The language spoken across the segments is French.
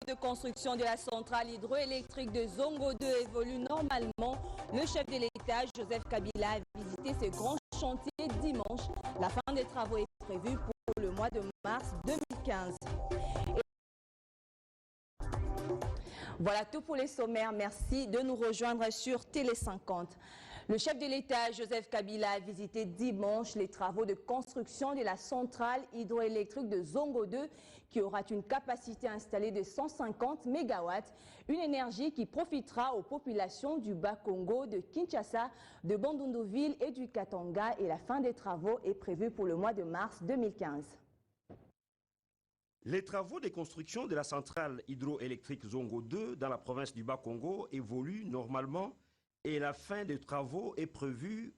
de construction de la centrale hydroélectrique de Zongo 2 évolue normalement. Le chef de l'État, Joseph Kabila, a visité ce grand chantier dimanche. La fin des travaux est prévue pour le mois de mars 2015. Voilà tout pour les sommaires. Merci de nous rejoindre sur Télé 50. Le chef de l'État, Joseph Kabila, a visité dimanche les travaux de construction de la centrale hydroélectrique de Zongo 2 qui aura une capacité installée de 150 MW, une énergie qui profitera aux populations du Bas-Congo, de Kinshasa, de Bandundu-Ville et du Katanga, et la fin des travaux est prévue pour le mois de mars 2015. Les travaux de construction de la centrale hydroélectrique Zongo 2 dans la province du Bas-Congo évoluent normalement et la fin des travaux est prévue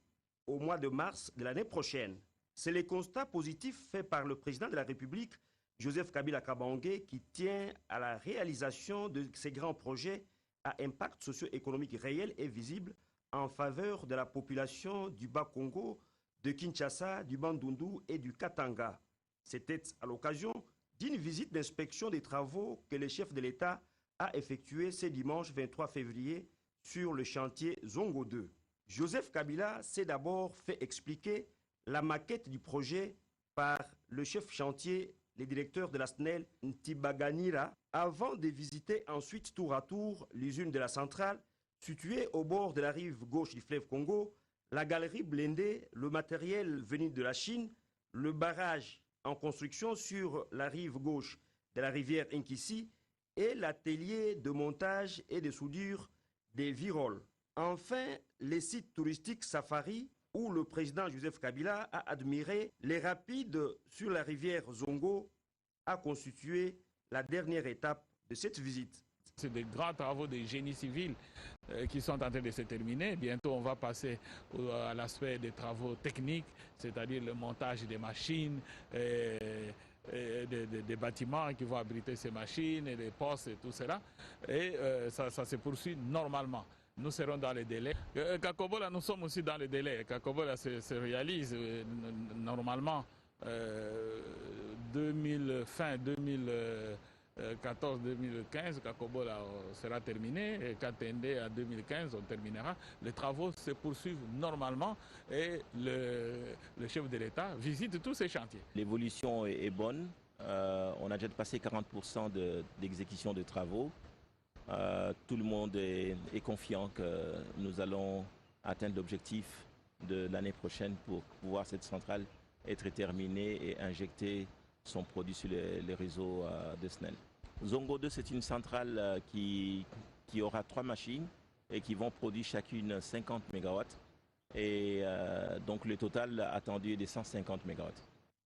au mois de mars de l'année prochaine. C'est le constat positif fait par le président de la République, Joseph Kabila Kabange, qui tient à la réalisation de ces grands projets à impact socio-économique réel et visible en faveur de la population du Bas-Congo, de Kinshasa, du Bandundu et du Katanga. C'était à l'occasion d'une visite d'inspection des travaux que le chef de l'État a effectué ce dimanche 23 février sur le chantier Zongo 2. Joseph Kabila s'est d'abord fait expliquer la maquette du projet par le chef chantier, le directeur de la SNEL, Ntibaganira, avant de visiter ensuite tour à tour l'usine de la centrale, située au bord de la rive gauche du fleuve Congo, la galerie blindée, le matériel venu de la Chine, le barrage en construction sur la rive gauche de la rivière Inkissi et l'atelier de montage et de soudure des Viroles. Enfin, les sites touristiques Safari, où le président Joseph Kabila a admiré les rapides sur la rivière Zongo, a constitué la dernière étape de cette visite. C'est des grands travaux de génie civil qui sont en train de se terminer. Bientôt, on va passer à l'aspect des travaux techniques, c'est-à-dire le montage des machines, des bâtiments qui vont abriter ces machines, et les postes et tout cela. Et ça se poursuit normalement. Nous serons dans les délais. Kakobola, nous sommes aussi dans les délais. Kakobola se réalise normalement fin 2014-2015, Kakobola sera terminé, et Katende à 2015, on terminera. Les travaux se poursuivent normalement et le chef de l'État visite tous ces chantiers. L'évolution est bonne. On a déjà passé 40% d'exécution de travaux. Tout le monde est confiant que nous allons atteindre l'objectif de l'année prochaine pour pouvoir cette centrale être terminée et injecter son produit sur les réseaux de SNEL. Zongo 2, c'est une centrale qui aura 3 machines et qui vont produire chacune 50 MW. Et donc le total attendu est de 150 MW.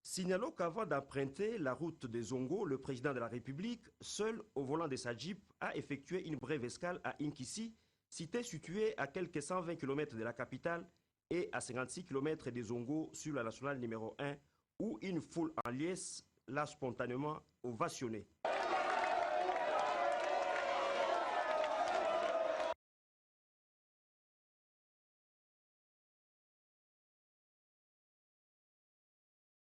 Signalons qu'avant d'emprunter la route de Zongo, le président de la République, seul au volant de sa Jeep, a effectué une brève escale à Inkissi, cité située à quelques 120 km de la capitale et à 56 km de Zongo sur la nationale numéro 1, où une foule en liesse l'a spontanément ovationné.